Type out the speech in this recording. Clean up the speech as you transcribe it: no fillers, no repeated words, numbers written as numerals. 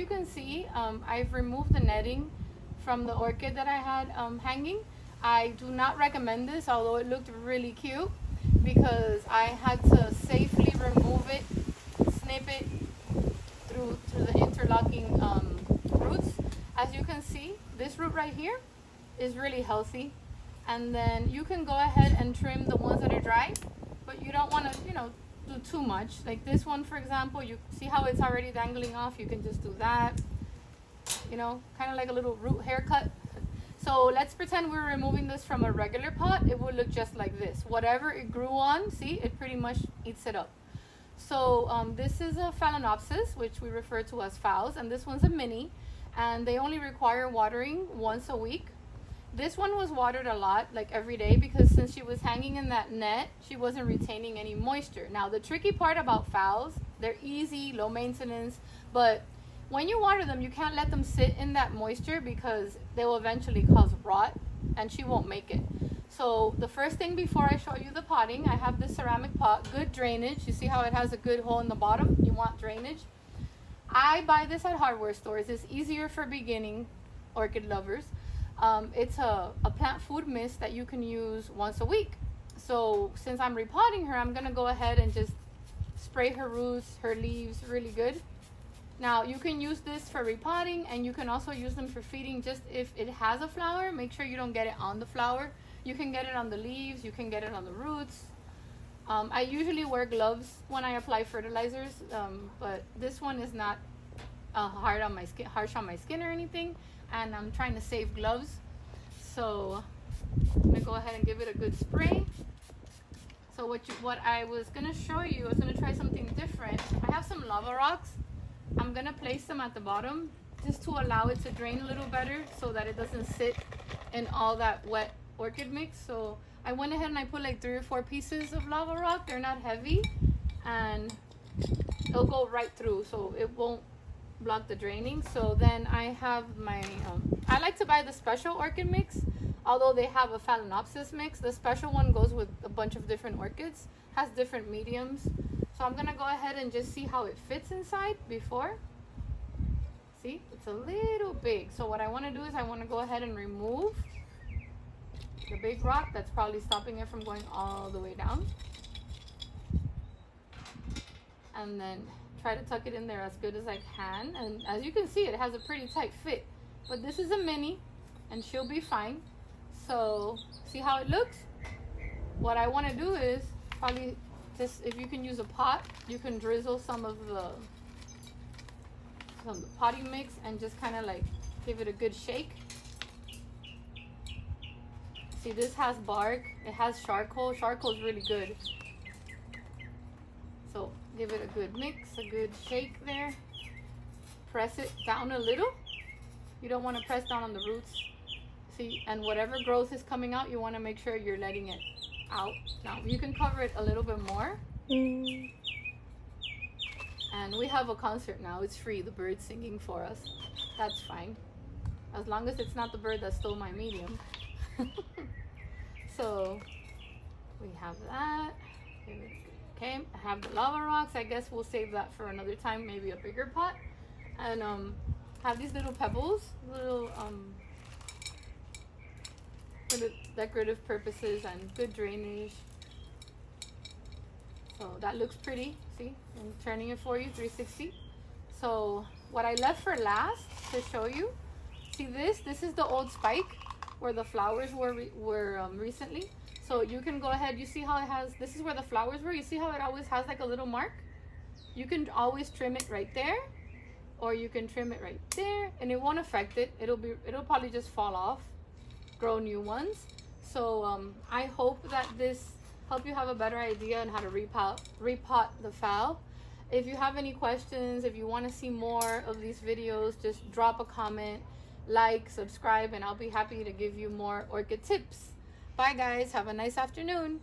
You can see I've removed the netting from the orchid that I had hanging. I do not recommend this, although it looked really cute, because I had to safely remove it, snip it through the interlocking roots. As you can see, this root right here is really healthy, and then you can go ahead and trim the ones that are dry, but you don't want to, do too much. Like this one, for example, you see how it's already dangling off. You can just do that, kind of like a little root haircut. So let's pretend we're removing this from a regular pot. It would look just like this. Whatever it grew on, see, it pretty much eats it up. So this is a phalenopsis, which we refer to as phals, and this one's a mini, and they only require watering once a week. This one was watered a lot, like every day, because since she was hanging in that net, she wasn't retaining any moisture. Now, the tricky part about phals, they're easy, low maintenance, but when you water them, you can't let them sit in that moisture because they will eventually cause rot, and she won't make it. So the first thing before I show you the potting, I have this ceramic pot, good drainage. You see how it has a good hole in the bottom? You want drainage. I buy this at hardware stores. It's easier for beginning orchid lovers. It's a plant food mist that you can use once a week. So since I'm repotting her, I'm gonna go ahead and just spray her roots, her leaves really good. Now you can use this for repotting, and you can also use them for feeding. Just if it has a flower, make sure you don't get it on the flower. You can get it on the leaves, you can get it on the roots. I usually wear gloves when I apply fertilizers, but this one is not harsh on my skin or anything, and I'm trying to save gloves. So I'm gonna go ahead and give it a good spray. So what I was gonna show you, I was gonna try something different. I have some lava rocks. I'm gonna place them at the bottom just to allow it to drain a little better, so that it doesn't sit in all that wet orchid mix. So I went ahead and I put like 3 or 4 pieces of lava rock. They're not heavy, and it'll go right through, so it won't block the draining. So then I have my I like to buy the special orchid mix, although they have a phalenopsis mix. The special one goes with a bunch of different orchids, has different mediums. So I'm gonna go ahead and just see how it fits inside before. See, it's a little big. So what I want to do is I want to go ahead and remove the big rock that's probably stopping it from going all the way down, and then try to tuck it in there as good as I can. And as you can see, it has a pretty tight fit, but this is a mini and she'll be fine. So see how it looks? What I want to do is probably just, if you can use a pot, you can drizzle some of the potting mix and just kind of like give it a good shake. See, this has bark, it has charcoal. Charcoal is really good. So give it a good mix, a good shake there. Press it down a little. You don't want to press down on the roots. See, and whatever growth is coming out, you want to make sure you're letting it out. Now you can cover it a little bit more. And we have a concert now. It's free. The bird's singing for us. That's fine, as long as it's not the bird that stole my medium. So we have that. Okay, I have the lava rocks. I guess we'll save that for another time, maybe a bigger pot. And have these little pebbles, little for the decorative purposes and good drainage. So that looks pretty. See, I'm turning it for you 360. So what I left for last to show you, see this is the old spike where the flowers were recently. So you can go ahead, you see how it has, this is where the flowers were. You see how it always has like a little mark? You can always trim it right there, or you can trim it right there, and it won't affect it. It'll probably just fall off, grow new ones. So I hope that this helped you have a better idea on how to repot the phal. If you have any questions, if you want to see more of these videos, just drop a comment, like, subscribe, and I'll be happy to give you more orchid tips. Bye guys, have a nice afternoon.